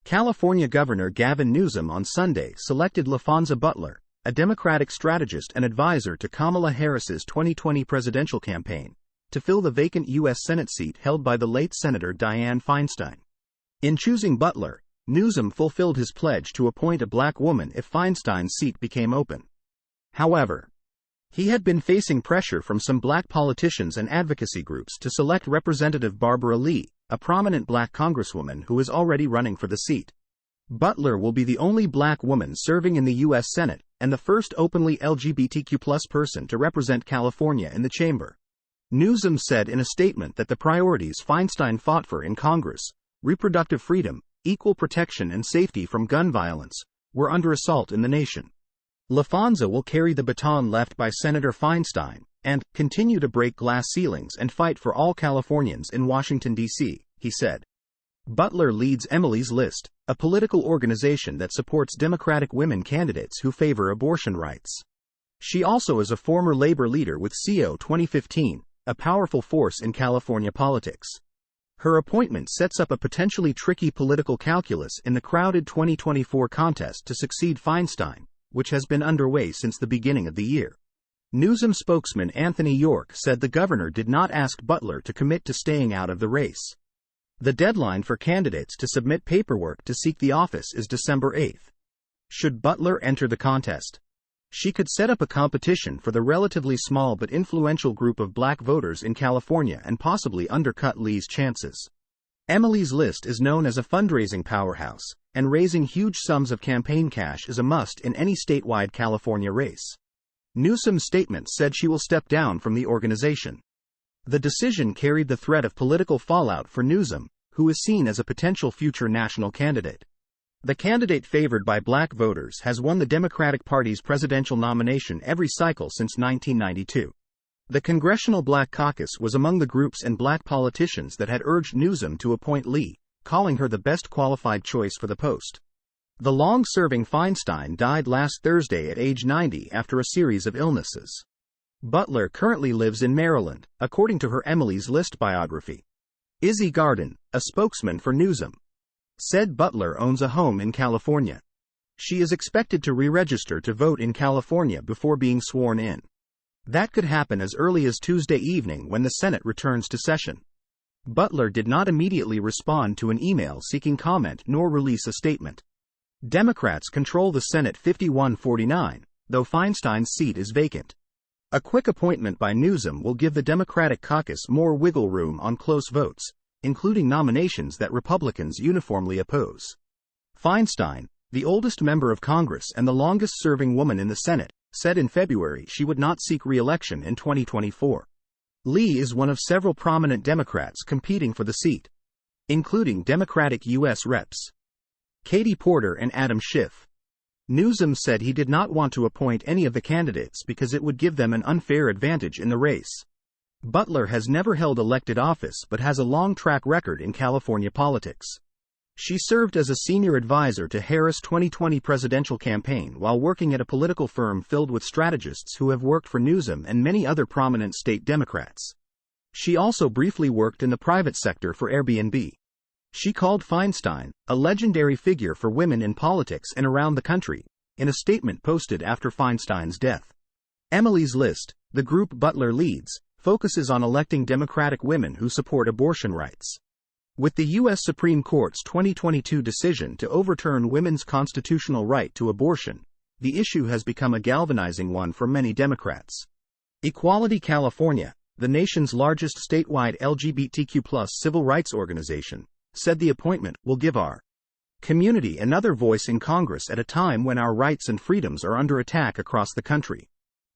California Governor Gavin Newsom on Sunday selected Laphonza Butler, a Democratic strategist and advisor to Kamala Harris's 2020 presidential campaign, to fill the vacant U.S. Senate seat held by the late Senator Dianne Feinstein. In choosing Butler, Newsom fulfilled his pledge to appoint a black woman if Feinstein's seat became open. However, he had been facing pressure from some black politicians and advocacy groups to select Representative Barbara Lee, a prominent black congresswoman who is already running for the seat. Butler will be the only black woman serving in the U.S. Senate, and the first openly LGBTQ+ person to represent California in the chamber. Newsom said in a statement that the priorities Feinstein fought for in Congress, reproductive freedom, equal protection and safety from gun violence, were under assault in the nation. Laphonza will carry the baton left by Senator Feinstein, and continue to break glass ceilings and fight for all Californians in Washington, D.C., he said. Butler leads Emily's List, a political organization that supports Democratic women candidates who favor abortion rights. She also is a former labor leader with CO 2015, a powerful force in California politics. Her appointment sets up a potentially tricky political calculus in the crowded 2024 contest to succeed Feinstein, which has been underway since the beginning of the year. Newsom spokesman Anthony York said the governor did not ask Butler to commit to staying out of the race. The deadline for candidates to submit paperwork to seek the office is December 8. Should Butler enter the contest, she could set up a competition for the relatively small but influential group of black voters in California and possibly undercut Lee's chances. Emily's List is known as a fundraising powerhouse, and raising huge sums of campaign cash is a must in any statewide California race. Newsom's statement said she will step down from the organization. The decision carried the threat of political fallout for Newsom, who is seen as a potential future national candidate. The candidate favored by black voters has won the Democratic Party's presidential nomination every cycle since 1992. The Congressional Black Caucus was among the groups and black politicians that had urged Newsom to appoint Lee, calling her the best qualified choice for the post. The long-serving Feinstein died last Thursday at age 90 after a series of illnesses. Butler currently lives in Maryland, according to her Emily's List biography. Izzy Garden, a spokesman for Newsom, said Butler owns a home in California. She is expected to re-register to vote in California before being sworn in. That could happen as early as Tuesday evening when the Senate returns to session. Butler did not immediately respond to an email seeking comment nor release a statement. Democrats control the Senate 51-49, though Feinstein's seat is vacant. A quick appointment by Newsom will give the Democratic caucus more wiggle room on close votes, including nominations that Republicans uniformly oppose. Feinstein, the oldest member of Congress and the longest-serving woman in the Senate, said in February she would not seek re-election in 2024. Lee is one of several prominent Democrats competing for the seat, including Democratic U.S. Reps Katie Porter and Adam Schiff. Newsom said he did not want to appoint any of the candidates because it would give them an unfair advantage in the race. Butler has never held elected office but has a long track record in California politics. She served as a senior advisor to Harris' 2020 presidential campaign while working at a political firm filled with strategists who have worked for Newsom and many other prominent state Democrats. She also briefly worked in the private sector for Airbnb. She called Feinstein a legendary figure for women in politics and around the country, in a statement posted after Feinstein's death. Emily's List, the group Butler leads, focuses on electing Democratic women who support abortion rights. With the U.S. Supreme Court's 2022 decision to overturn women's constitutional right to abortion, the issue has become a galvanizing one for many Democrats. Equality California, the nation's largest statewide LGBTQ+ civil rights organization, said the appointment will give our community another voice in Congress at a time when our rights and freedoms are under attack across the country.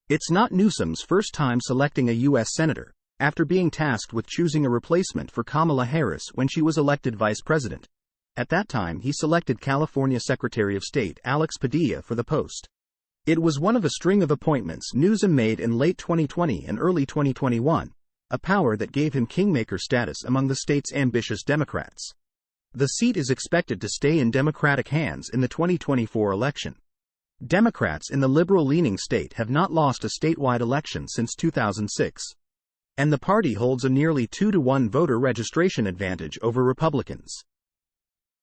It's not Newsom's first time selecting a U.S. senator, after being tasked with choosing a replacement for Kamala Harris when she was elected vice president. At that time he selected California Secretary of State Alex Padilla for the post. It was one of a string of appointments Newsom made in late 2020 and early 2021, a power that gave him kingmaker status among the state's ambitious Democrats. The seat is expected to stay in Democratic hands in the 2024 election. Democrats in the liberal-leaning state have not lost a statewide election since 2006. And the party holds a nearly 2-to-1 voter registration advantage over Republicans.